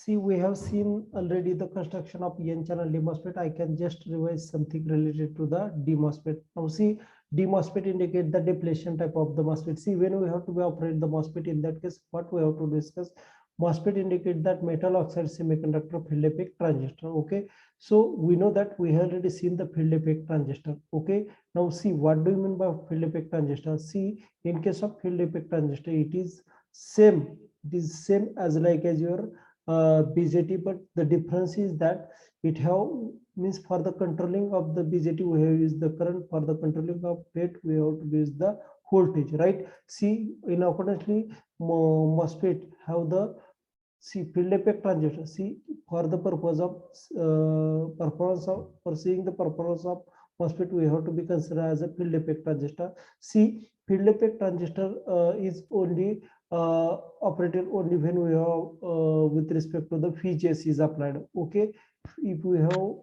See, we have seen already the construction of N-channel DMOSFET. I can just revise something related to the DMOSFET. Now see, DMOSFET indicate the depletion type of the MOSFET. See, when we have to operate the MOSFET, in that case, what we have to discuss, MOSFET indicate that metal oxide semiconductor field effect transistor. Okay, so we know that we have already seen the field effect transistor. Okay, now see, what do you mean by field effect transistor? See, in case of field effect transistor, it is same. It is same as like as your BJT, but the difference is that it have means for the controlling of the BJT we have used the current, for the controlling of FET we have to use the voltage, right? See, in accordingly MOSFET have the field effect transistor. See, for the purpose of performance of for seeing the performance of MOSFET, we have to be considered as a field effect transistor. See, field effect transistor is only operated only when we have with respect to the features is applied. Okay, if we have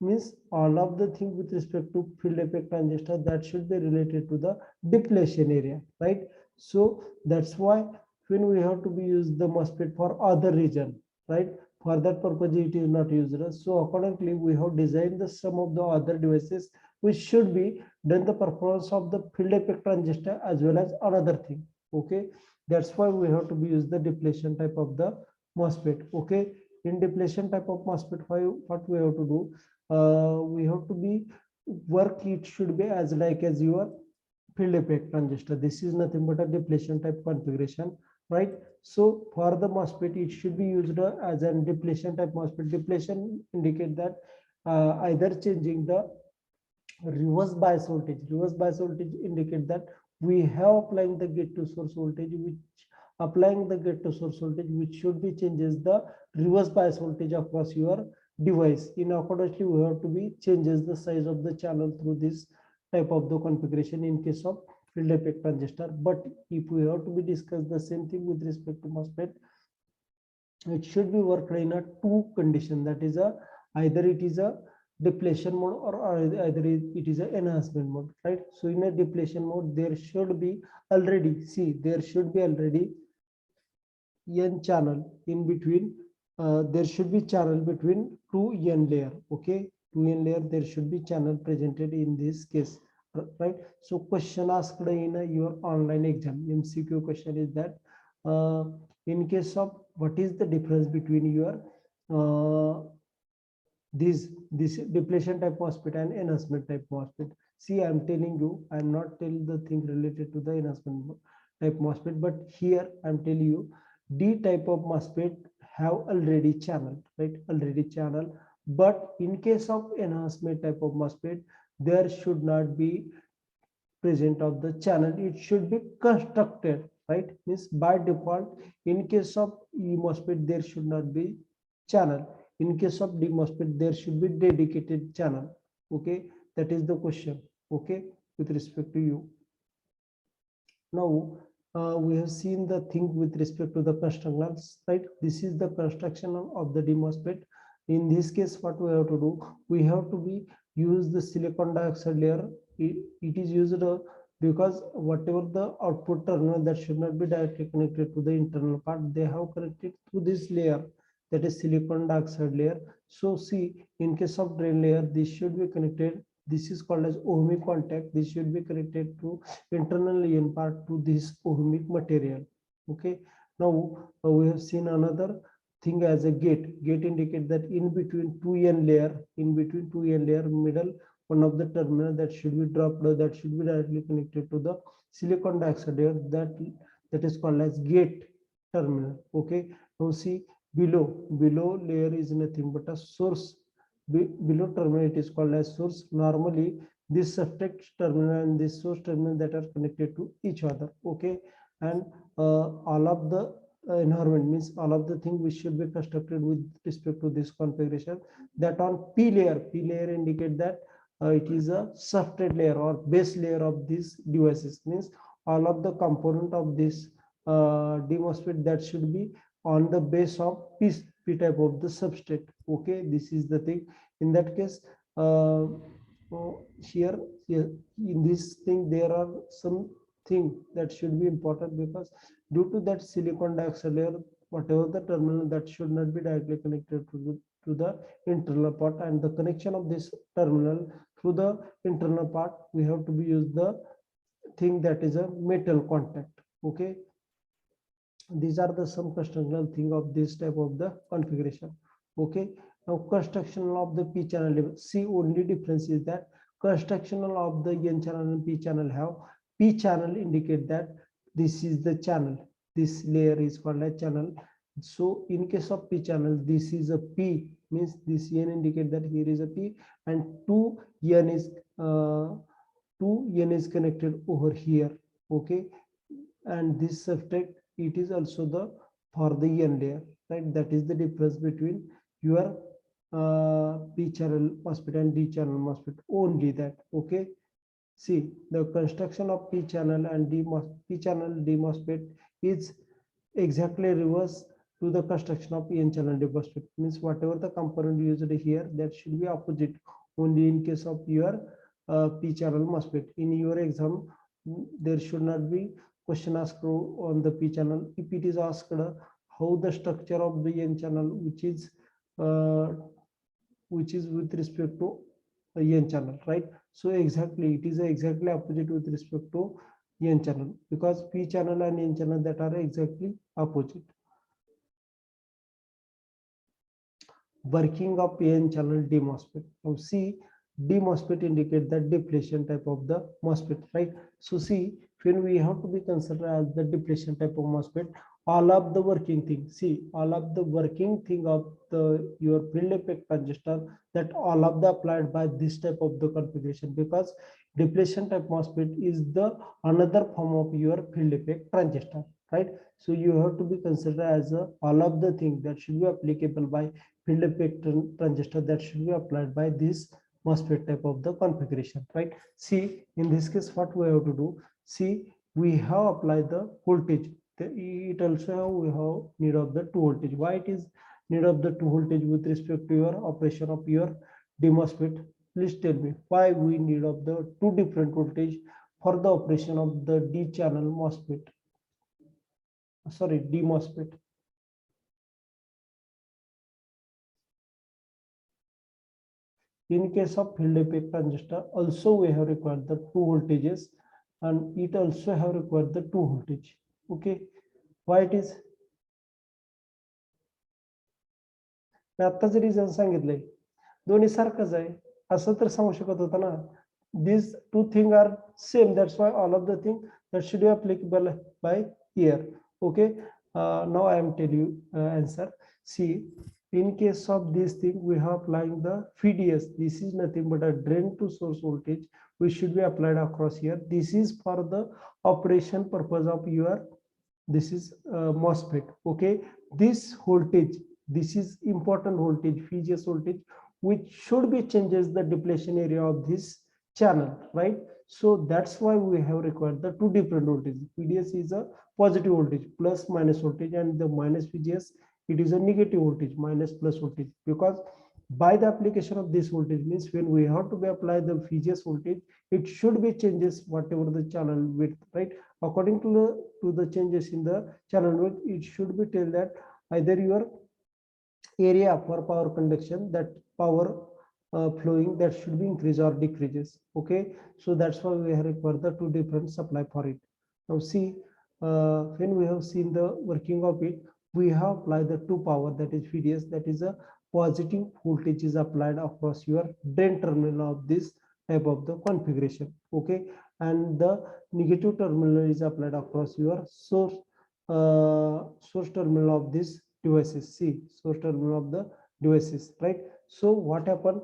means all of the thing with respect to field effect transistor, that should be related to the depletion area, right? So that's why when we have to be use the MOSFET for other region, right? For that purpose it is not used. So accordingly we have designed the some of the other devices which should be done the performance of the field effect transistor as well as another thing. Okay, that's why we have to be use the depletion type of the MOSFET. Okay, in depletion type of MOSFET, what we have to do, we have to be work, it should be as like as your field effect transistor. This is nothing but a depletion type configuration, right? So for the MOSFET, it should be used as a depletion type MOSFET. Depletion indicate that either changing the reverse bias voltage. Reverse bias voltage indicate that we have applying the gate to source voltage, which applying the gate to source voltage, which should be changes the reverse bias voltage across your device. In accordingly, we have to be changes the size of the channel through this type of the configuration in case of field effect transistor. But if we have to be discuss the same thing with respect to MOSFET, it should be worked in a two condition, that is a either it is a depletion mode or either it is a enhancement mode, right? So in a depletion mode there should be already, see, there should be already n channel in between, there should be channel between two n layer. Okay, two n layer, there should be channel presented in this case, right? So question asked in your online exam MCQ question is that in case of what is the difference between your this depletion type MOSFET and enhancement type MOSFET. See, I'm telling you, I'm not telling the thing related to the enhancement type MOSFET, but here I'm telling you D type of MOSFET have already channel, right? Already channel. But in case of enhancement type of MOSFET, there should not be present of the channel. It should be constructed, right? Means by default, in case of E MOSFET, there should not be channel. In case of D MOSFET, there should be dedicated channel. Okay, that is the question. Okay, with respect to you. Now, we have seen the thing with respect to the construction, right? This is the construction of the D MOSFET. In this case, what we have to do, we have to be use the silicon dioxide layer. It is used because whatever the output terminal that should not be directly connected to the internal part, they have connected to this layer, that is silicon dioxide layer. So see, in case of drain layer, this should be connected. This is called as ohmic contact. This should be connected to internal in part to this ohmic material. Okay. Now we have seen another thing as a gate. Gate indicate that in between two n layer, middle one of the terminal that should be dropped, that should be directly connected to the silicon dioxide layer, that is called as gate terminal. Okay. Now see, below layer is nothing but a source. Below terminal it is called as source. Normally this substrate terminal and this source terminal that are connected to each other. Okay, and all of the environment means all of the things which should be constructed with respect to this configuration, that on P layer indicate that it is a substrate layer or base layer of these devices, means all of the component of this D MOSFET that should be on the base of P type of the substrate. Okay, this is the thing. In that case, here in this thing there are some thing that should be important, because due to that silicon dioxide layer, whatever the terminal that should not be directly connected to the internal part, and the connection of this terminal through the internal part, we have to be use the thing that is a metal contact. Okay, these are the some constructional thing of this type of the configuration. Okay, now construction of the p channel, see only difference is that construction of the n channel and p channel have p channel indicate that this is the channel, this layer is called a channel. So in case of p channel, this is a p, means this n indicate that here is a p, and 2n is 2n is connected over here. Okay, and this substrate, it is also the for the n layer, right? That is the difference between your p channel MOSFET and d channel MOSFET, only that. Okay, see the construction of p channel and p channel d MOSFET is exactly reverse to the construction of n channel d MOSFET, means whatever the component used here, that should be opposite only in case of your p channel MOSFET. In your exam, there should not be question asked on the p channel. If it is asked how the structure of the n channel, which is with respect to n channel, right? So exactly it is exactly opposite with respect to n channel, because p channel and n channel that are exactly opposite. Working of n channel d MOSFET. Now see, d MOSFET indicate the depletion type of the MOSFET, right? So see, when we have to be considered as the depletion type of MOSFET, all of the working thing, see, all of the working thing of the your field effect transistor, that all of the applied by this type of the configuration, because depletion type MOSFET is the another form of your field effect transistor, right? So you have to be considered as all of the thing that should be applicable by field effect transistor, that should be applied by this MOSFET type of the configuration, right? See, in this case, what we have to do, see, we have applied the voltage. It also have, we have need of the 2 voltage. Why it is need of the 2 voltage with respect to your operation of your d MOSFET? Please tell me why we need of the 2 different voltage for the operation of the d channel MOSFET. Sorry, d MOSFET. In case of field effect transistor, also we have required the 2 voltages, and it also have required the 2 voltage. Okay, why it is? आताच reason सांगितलंय, दोन्ही सारखंच आहे असं तर सांगू शकत होता ना. These two things are same, that's why all of the thing that should be applicable by here. Okay, now I am tell you answer. See, in case of this thing, we have applying the VDS. This is nothing but a drain to source voltage, which should be applied across here. This is for the operation purpose of your, this is MOSFET. Okay, this voltage, this is important voltage, VGS voltage, which should be changes the depletion area of this channel, right? So that's why we have required the 2 different voltages. VDS is a positive voltage, plus minus voltage, and the minus VGS, it is a negative voltage, minus plus voltage. Because by the application of this voltage, means when we have to be apply the VGS voltage, it should be changes whatever the channel width, right? According to the changes in the channel width, it should be tell that either your area for power conduction, that power flowing, that should be increase or decreases. Okay, so that's why we have required the 2 different supply for it. Now see, when we have seen the working of it, we have applied the 2 power, that is VDS, that is a positive voltage is applied across your drain terminal of this type of the configuration. Okay, and the negative terminal is applied across your source terminal of this devices. See, source terminal of the devices, right? So what happened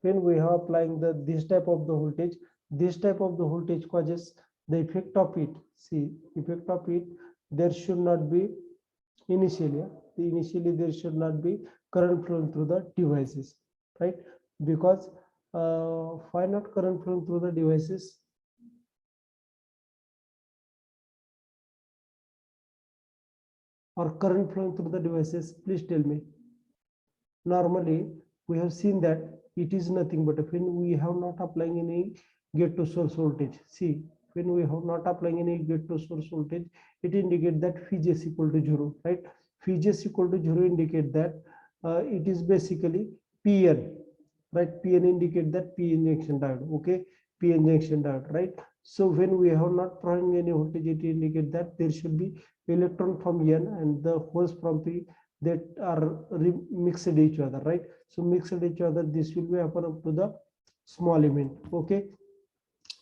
when we are applying the this type of the voltage? This type of the voltage causes the effect of it. See, effect of it, there should not be initially there should not be current flowing through the devices, right? Because why not current flowing through the devices? Or current flowing through the devices, please tell me. Normally we have seen that it is nothing but when we have not applying any gate to source voltage. See, when we have not applying any gate to source voltage, it indicates that phi is equal to 0, right? Phi is equal to 0 indicate that it is basically Pn, right? Pn indicate that P injection diode, okay? P injection diode, right? So when we have not providing any voltage, it indicate that there should be electron from N and the holes from P that are mixed each other, right? So mixed each other, this will be happen up to the small element, okay?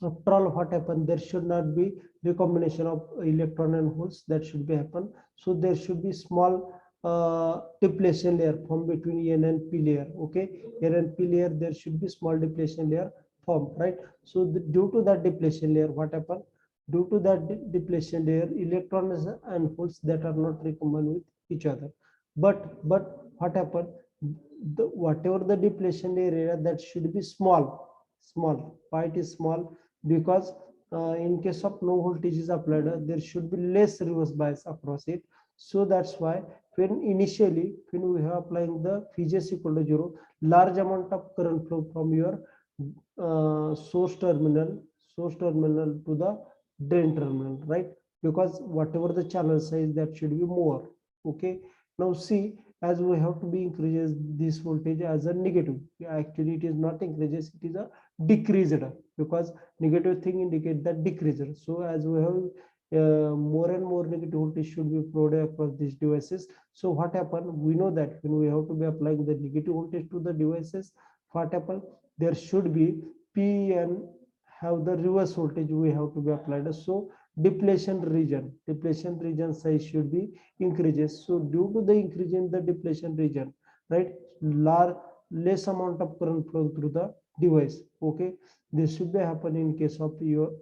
After all, what happened, there should not be recombination of electron and holes, that should be happen. So there should be small depletion layer from between N and P layer, okay? N and P layer, there should be small depletion layer formed, right? So due to that depletion layer, what happened, due to that depletion layer, electrons and holes that are not recombined with each other, but what happened, whatever the depletion layer area, that should be small. Why it is small? Because in case of no voltage is applied, there should be less reverse bias across it. So that's why when initially when we have applying the phi is equal to 0, large amount of current flow from your source terminal to the drain terminal, right? Because whatever the channel size, that should be more, okay? Now see, as we have to be increases this voltage as a negative, actually it is not increases, it is a decreased, because negative thing indicate that decreased. So as we have more and more negative voltage should be provided across these devices. So what happened, we know that when we have to be applying the negative voltage to the devices, what happened, there should be P and have the reverse voltage we have to be applied. So depletion region size should be increases. So due to the increase in the depletion region, right, less amount of current flow through the device, okay? This should be happen in case of your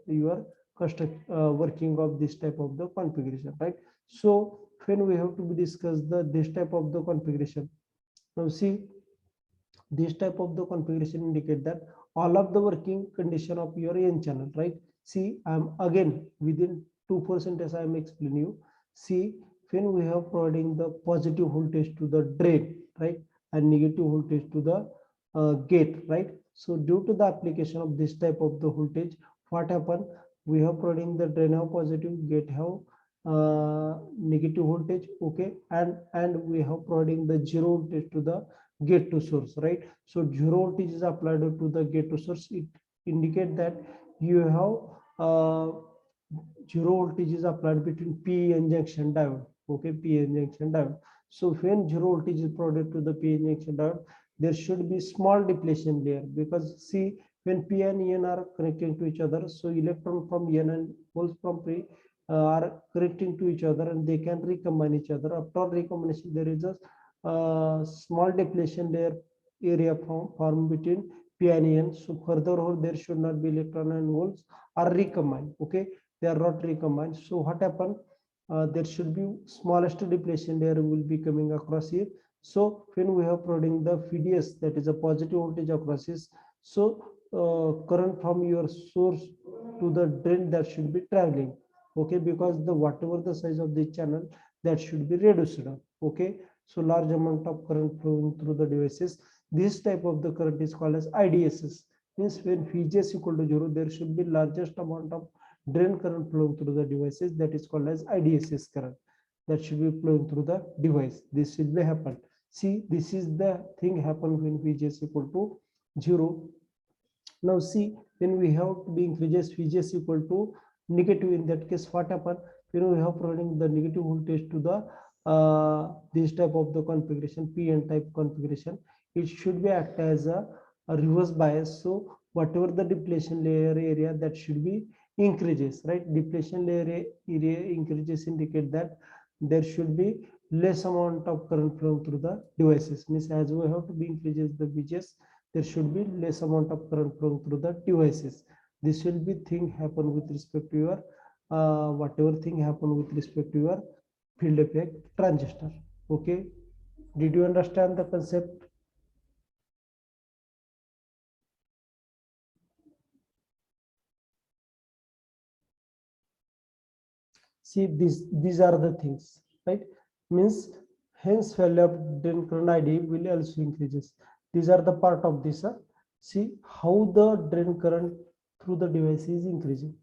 working of this type of the configuration, right? So when we have to be discuss the this type of the configuration, now see, this type of the configuration indicate that all of the working condition of your N channel, right? See, I'm again within 2% as I'm explaining you. See, when we have providing the positive voltage to the drain, right, and negative voltage to the gate, right? So due to the application of this type of the voltage, what happen, we have providing the drain have positive, gate have negative voltage, okay? And we have providing the zero voltage to the gate to source, right? So zero voltage is applied to the gate to source, it indicate that you have zero voltage is applied between P N junction diode, okay? P N junction diode. So when zero voltage is provided to the P N junction diode, there should be small depletion layer, because see, when P and N are connecting to each other, so electron from N and holes from P are connecting to each other, and they can recombine each other. After recombination, there is a small depletion layer area formed between P and N. So furthermore, there should not be electron and holes are recombined, okay? They are not recombined. So what happened, there should be smallest depletion layer will be coming across here. So when we have providing the PDS, that is a positive voltage across this, so current from your source to the drain, that should be traveling, okay? Because the whatever the size of the channel, that should be reduced, okay? So large amount of current flowing through the devices, this type of the current is called as IDSS. Means when Vg is equal to 0, there should be largest amount of drain current flowing through the devices, that is called as IDSS current, that should be flowing through the device. This should be happen. See, this is the thing happen when Vg is equal to 0. Now see, when we have to be increases Vg is equal to negative, in that case what happen, when we have providing the negative voltage to the this type of the configuration, PN type configuration, it should be act as a reverse bias. So whatever the depletion layer area, that should be increases, right? Depletion layer area increases indicate that there should be less amount of current flowing through the devices. Means as we have to be increases the VGS, there should be less amount of current flowing through the devices. This will be thing happen with respect to your whatever thing happen with respect to your field effect transistor, okay? Did you understand the concept? See, these are the things, right? Means hence value of drain current ID will also increases. These are the part of this. See how the drain current through the device is increasing,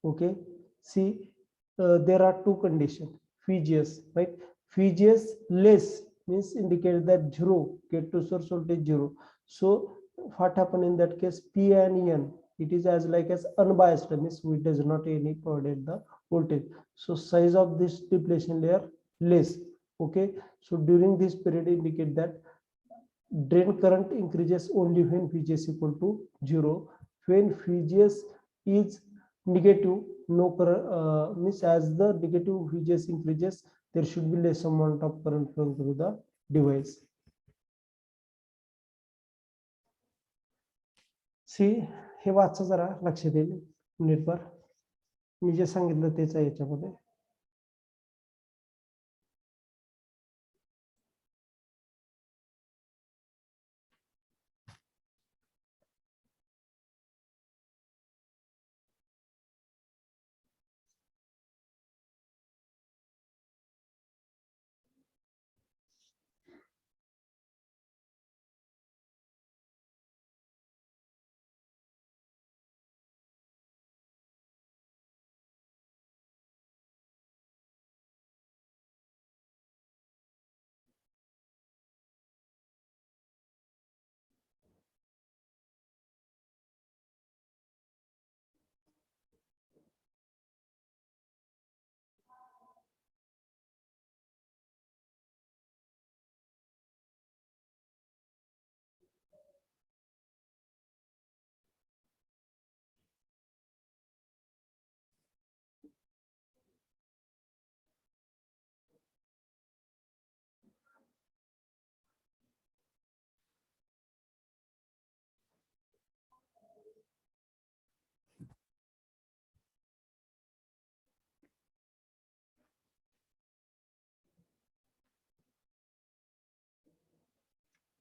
Okay, see, there are two conditions. VGS, right? VGS less means indicate that zero, get to source voltage zero. So what happen in that case? P and N, it is as like as unbiased, means we does not any provide the voltage. So size of this depletion layer less. Okay, so during this period indicate that drain current increases only when VGS equal to zero. When VGS is negative, no current, means as the negative VGS increases, there should be less amount of current flowing through the device. See, हे वाचा जरा लक्षात येईल नेटवर. मी जे सांगितलं तेच आहे याच्यामध्ये.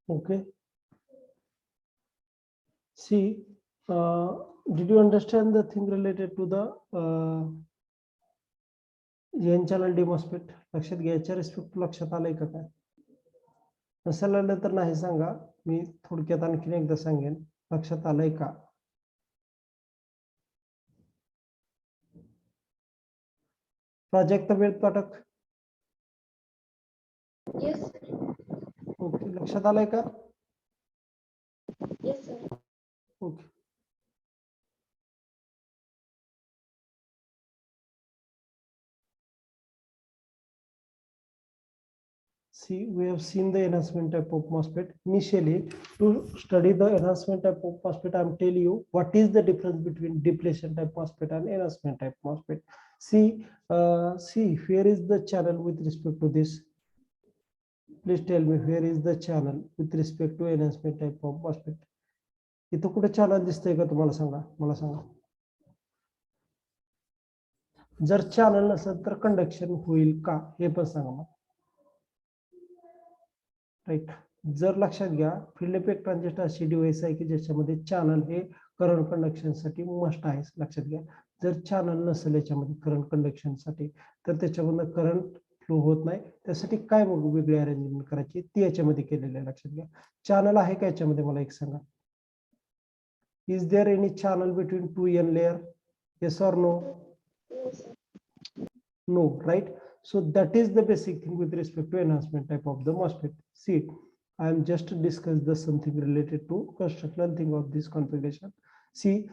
Okay. See, did you understand the thing related to the N channel DMOSFET? लक्षात घ्यायच्या रिस्पेक्ट लक्षात आलंय का काय? नसेल आलं तर नाही सांगा, मी थोडक्यात आणखीन एकदा सांगेन. लक्षात आलंय का? प्राजक्ता वेळ पाठक. Yes, ओके, लक्षात आलंय का? yes, sir. Okay. See, we have seen the enhancement type of MOSFET. Initially, to study the enhancement type of MOSFET, I'm telling you what is the difference between depletion type MOSFET and enhancement type MOSFET. See, where is the channel with respect to this? Please tell me where is the channel with respect to enhancement type of MOSFET. इथं कुठे channel दिसतंय का तुम्हाला सांगा, मला सांगा. जर channel नसेल तर conduction होईल का हे पण सांगा मला. राईट, जर लक्षात घ्या, फील्ड इफेक्ट ट्रान्झिस्टर अशी डिव्हाइस आहे की ज्याच्यामध्ये चॅनल हे करंट कंडक्शन साठी मस्ट आहे. लक्षात घ्या, जर चॅनल नसेल याच्यामध्ये करंट कंडक्शन साठी तर त्याच्यामधून करंट फ्लो होत नाही. त्यासाठी काय वेगळी अरेंजमेंट करायची ती याच्यामध्ये केलेली आहे. लक्षात घ्या, चॅनल आहे का याच्यामध्ये मला एक सांगा. Is there any channel between 2n layer? Yes or no? No, sir. No, right? So that is the basic thing with respect to enhancement type of the MOSFET. See, I am just discuss the something related to construction thing of this configuration. See,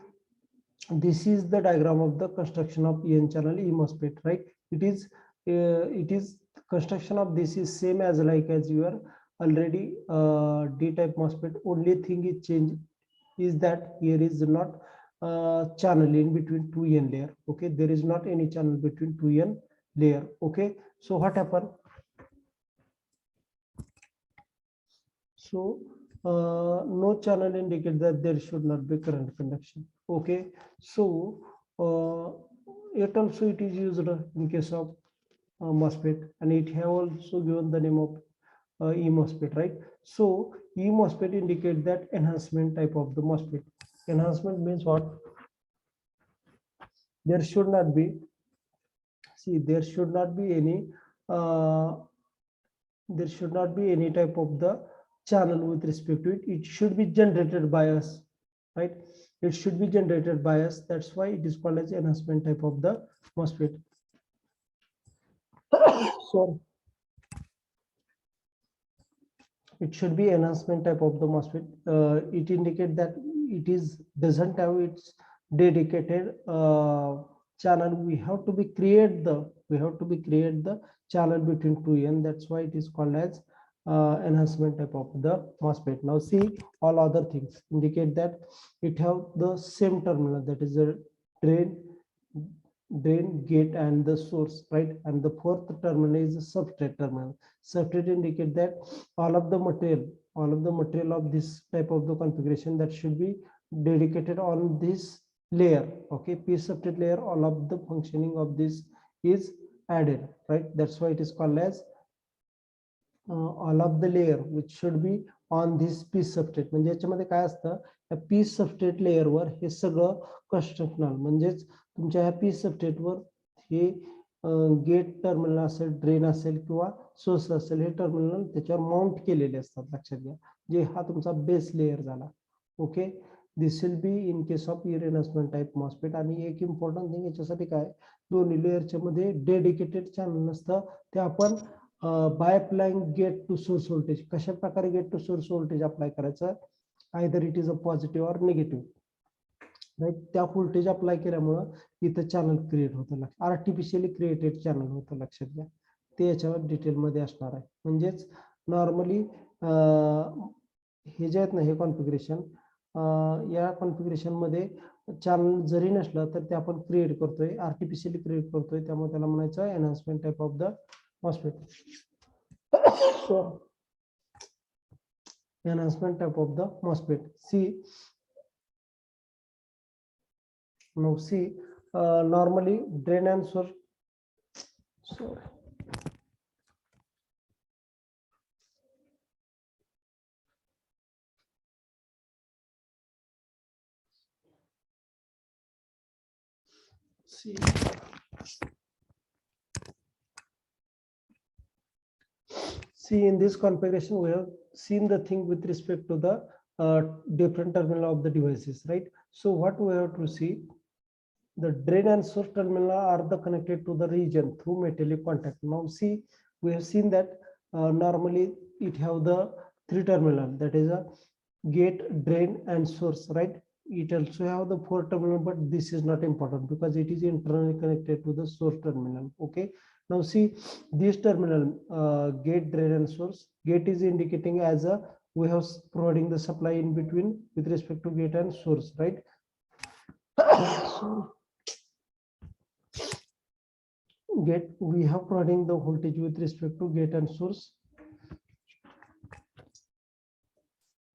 this is the diagram of the construction of n channel E MOSFET, right? It is construction of this is same as like as your already D type MOSFET. Only thing is change is that here is not channel in between 2n layer. Okay, there is not any channel between 2n layer. Okay, so what happened? So no channel indicate that there should not be current conduction. Okay, so it also it is used in case of MOSFET, and it have also given the name of E MOSFET, right? So E MOSFET indicate that enhancement type of the MOSFET. Enhancement means what? There should not be, see, there should not be any type of the channel with respect to it. It should be generated by us, right? it should be generated by us. That's why it is called as enhancement type of the MOSFET. So it should be enhancement type of the MOSFET. It indicates that it is doesn't have its dedicated channel. We have to be create the channel between 2n. That's why it is called as enhancement type of the MOSFET. Now see, all other things indicate that it have the same terminal, that is a drain, gate, and the source, right? And the fourth terminal is the substrate terminal. Substrate indicate that all of the material of this type of the configuration that should be dedicated on this layer. Okay, p substrate layer, all of the functioning of this is added, right? That's why it is called as all of the layer which should be on this p substrate. म्हणजे याच्यामध्ये काय असतं, या p substrate layer वर हे सगळं constructional, म्हणजेच तुमच्या ह्या p substrate वर हे gate terminal असेल, ड्रेन असेल किंवा सोर्स असेल, हे टर्मिनल त्याच्यावर माउंट केलेले असतात. लक्षात घ्या, जे हा तुमचा बेस लेयर झाला. Okay, this will be in case of enhancement type MOSFET. आणि एक इम्पॉर्टंट थिंग याच्यासाठी काय, दोन्ही लेयरच्या मध्ये डेडिकेटेड चॅनल नसतं, ते आपण by applying gate to source voltage. कशा प्रकारे gate to source voltage apply करायचं, either it is a positive or negative, right? त्या व्होल्टेज अप्लाय केल्यामुळं इथं चॅनल क्रिएट होतं, आर्टिफिशियली क्रिएटेड चॅनल होतं. लक्षात घ्या, ते याच्यावर डिटेलमध्ये असणार आहे. म्हणजेच नॉर्मली हे जे आहेत ना, हे कॉन्फिगरेशन, या कॉन्फिगरेशन मध्ये चॅनल जरी नसलं तर ते आपण क्रिएट करतोय, आर्टिफिशियली क्रिएट करतोय. त्यामुळे त्याला म्हणायचं enhancement type of the MOSFET. So enhancement type of the MOSFET. Now see, normally drain and source. Sorry. See, in this configuration, we have seen the thing with respect to the different terminal of the devices, right? So what we have to see, the drain and source terminal are the connected to the region through metallic contact. Now see, we have seen that normally it have the three terminal, that is a gate, drain, and source, right? It also have the four terminal, but this is not important because it is internally connected to the source terminal. Okay, now see this terminal, gate, drain, and source. Gate is indicating as a, we have providing the supply in between with respect to gate and source, right? So gate, we have providing the voltage with respect to gate and source.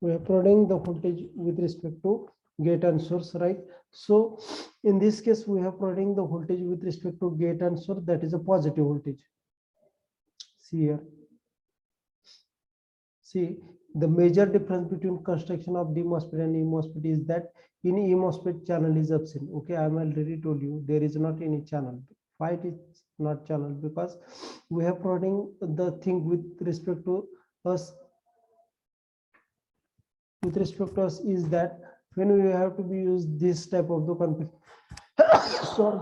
We are providing the voltage with respect to gate and source, right? So in this case, we have providing the voltage with respect to gate and source, that is a positive voltage. See here, see the major difference between construction of DMOSFET and EMOSFET is that in EMOSFET channel is absent. Okay, I am already told you there is not any channel. Why it is not channel? Because we have providing the thing with respect to us, is that when we have to be use this type of the config. Sorry,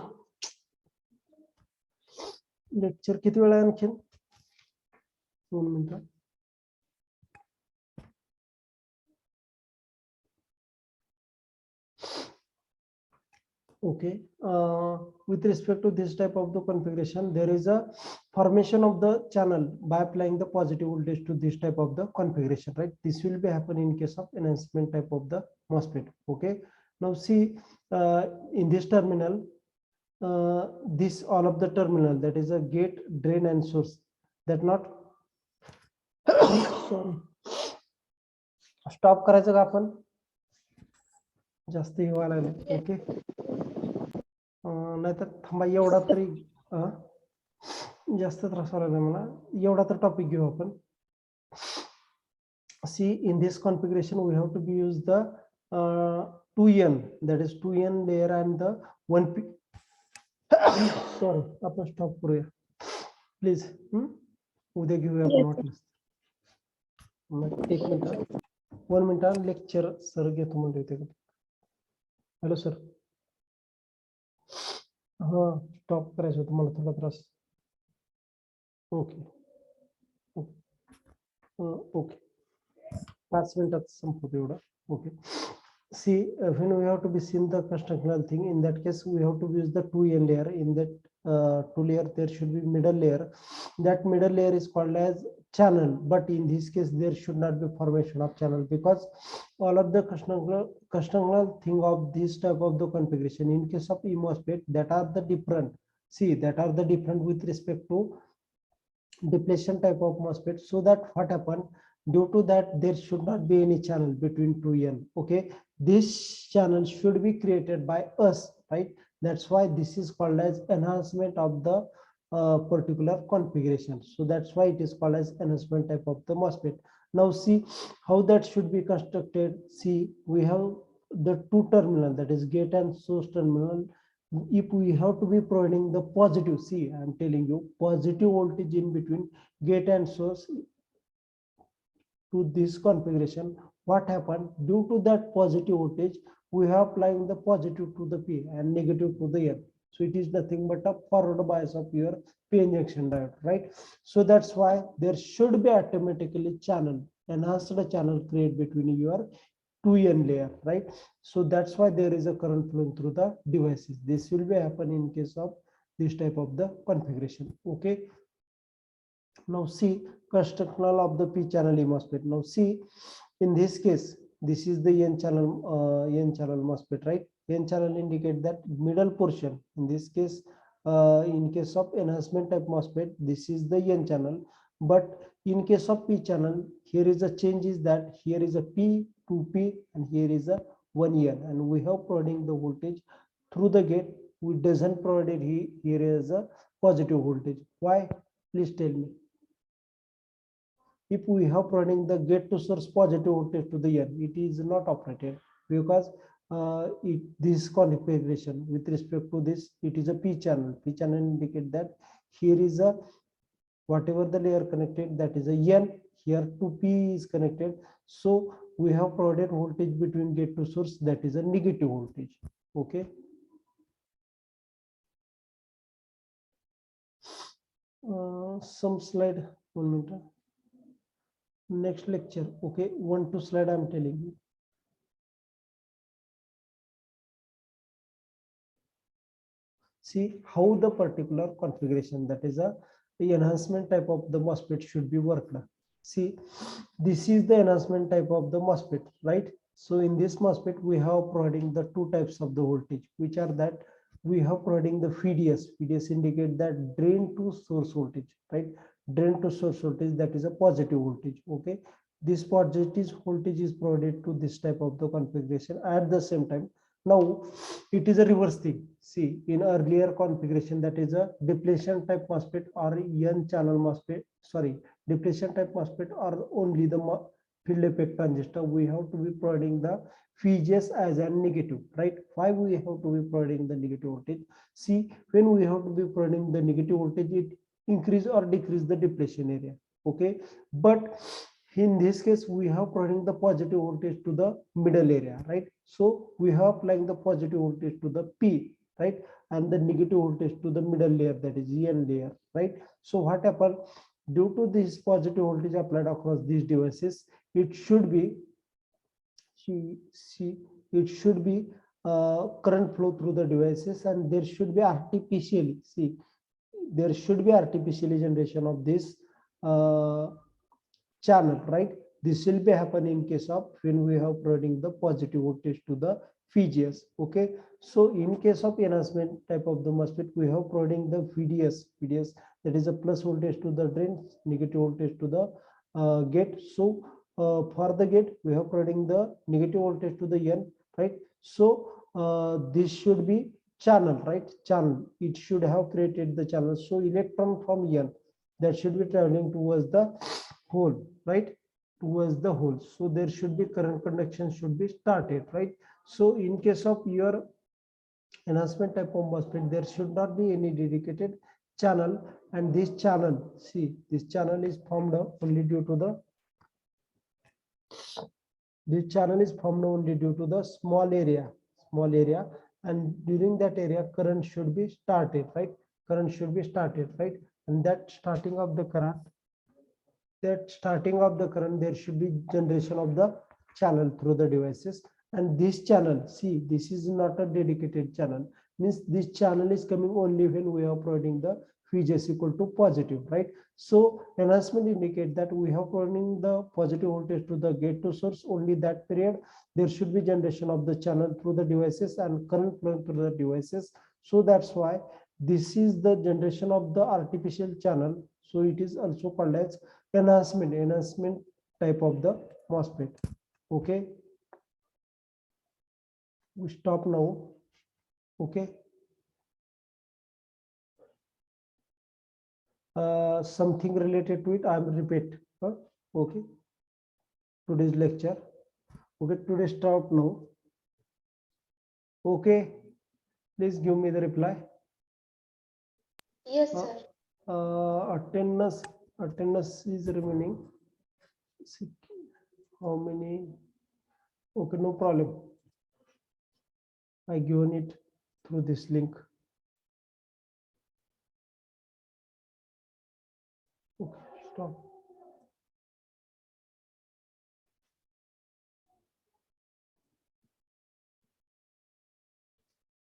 lecture किती वेळा आणखीन 2 मिनिटं. Okay, with respect to this type of the configuration, there is a formation of the channel by applying the positive voltage to this type of the configuration, right? This will be happen in case of enhancement type of the MOSFET. Okay, now see, in this terminal, this all of the terminal, that is a gate, drain, and source, that not sorry, stop करायचं का आपण, जास्त व्हायला लागलं. Okay, नाहीतर थांबा, एवढा तरी जास्त त्रास व्हायला लागला मला, एवढा तर टॉपिक घेऊ आपण. See, in this configuration we have to be use the 2n, that is 2n layer and the 1p. Sorry, आपण स्टॉप करूया प्लीज. उद्या घेऊया आपण. एक मिनिट, 1 मिनिट, लेक्चर सर घेतो म्हणते. Hello sir. हा, स्टॉप करायचं होतं मला, थोडा त्रास. ओके ओके, 5 मिनिटात संपवतो एवढं. Okay. See, when we have to be seen the constructional thing, in that case we have to use the 2n layer. In that 2 layer there should be middle layer. That middle layer is called as channel, but in this case there should not be formation of channel, because all of the constructional thing of this type of the configuration in case of MOSFET, that are the different. See, that are the different with respect to depletion type of MOSFET. So that what happened, due to that there should not be any channel between 2n. Okay, this channel should be created by us, right? That's why this is called as enhancement of the particular configuration. So that's why it is called as enhancement type of the MOSFET. Now see how that should be constructed. See, we have the two terminal, that is gate and source terminal. If we have to be providing the positive, see, I am telling you, positive voltage in between gate and source to this configuration, what happened, due to that positive voltage we have applying the positive to the P and negative to the N. So it is nothing but a forward bias of your P-N junction diode, right? So that's why there should be automatically channel, enhanced channel create between your 2n layer, right? So that's why there is a current flowing through the devices. This will be happen in case of this type of the configuration. Okay, now see constructional of the P channel MOSFET. Now see, in this case this is the n channel MOSFET, right? N channel indicate that middle portion. In this case, in case of enhancement type MOSFET, this is the n channel. But in case of P channel, here is a change, is that here is a P, 2P, and here is a 1n, and we have providing the voltage through the gate. We doesn't provide it here is a positive voltage. Why? Please tell me. If we have providing the gate to source positive voltage to the n, it is not operated, because this configuration with respect to this, it is a P channel. P channel indicate that here is a whatever the layer connected, that is a n, here 2P is connected. So we have provided voltage between gate to source, that is a negative voltage. Okay, some slide, 1 minute. Next lecture. Okay, 1-2 slide I'm telling you. See how the particular configuration, that is the enhancement type of the MOSFET should be worked. See, this is the enhancement type of the MOSFET, right? So in this MOSFET we have providing the two types of the voltage, which are that we have providing the VDS. VDS indicate that drain to source voltage, right? Drain to source voltage, that is a positive voltage. Okay, this positive voltage is provided to this type of the configuration. At the same time, now it is a reverse thing. See, in earlier configuration, that is a depletion type MOSFET or N channel MOSFET, sorry, depletion type MOSFET or only the field effect transistor, we have to be providing the VGS as a negative, right? Why we have to be providing the negative voltage? See, when we have to be providing the negative voltage, it increase or decrease the depletion area. Okay, but in this case we have providing the positive voltage to the middle area, right? So we have applying the positive voltage to the P, right, and the negative voltage to the middle layer, that is N layer, right? So what happened, due to this positive voltage applied across these devices, it should be it should be current flow through the devices, and there should be artificially, see, there should be artificially generation of this channel, right? This will be happening in case of when we have providing the positive voltage to the VGS. Okay, so in case of enhancement type of the MOSFET, we have providing the VDS, that is a plus voltage to the drain, negative voltage to the gate. So for the gate we have providing the negative voltage to the N, right? So this should be channel, right? Channel, it should have created the channel. So electron from N, that should be traveling towards the hole, right? Towards the hole. So there should be current conduction should be started, right? So in case of your enhancement type of MOSFET, there should not be any dedicated channel, and this channel, see, this channel is formed only due to the this channel is formed only due to the small area small area, and during that area current should be started, right? Current should be started, right? And that starting of the current, there should be generation of the channel through the devices. And this channel, see, this is not a dedicated channel, means this channel is coming only when we are providing the Vgs equal to positive, right? So enhancement indicate that we have providing the positive voltage to the gate to source, only that period there should be generation of the channel through the devices and current flowing through the devices. So that's why this is the generation of the artificial channel, so it is also called as enhancement type of the MOSFET. Okay, we stop now. Okay, something related to it I will repeat. Okay, today's lecture. Okay, today stop now. Okay, please give me the reply. Yes, sir. Attendance is remaining. How many? Okay, no problem. I given it through this link. Okay, stop.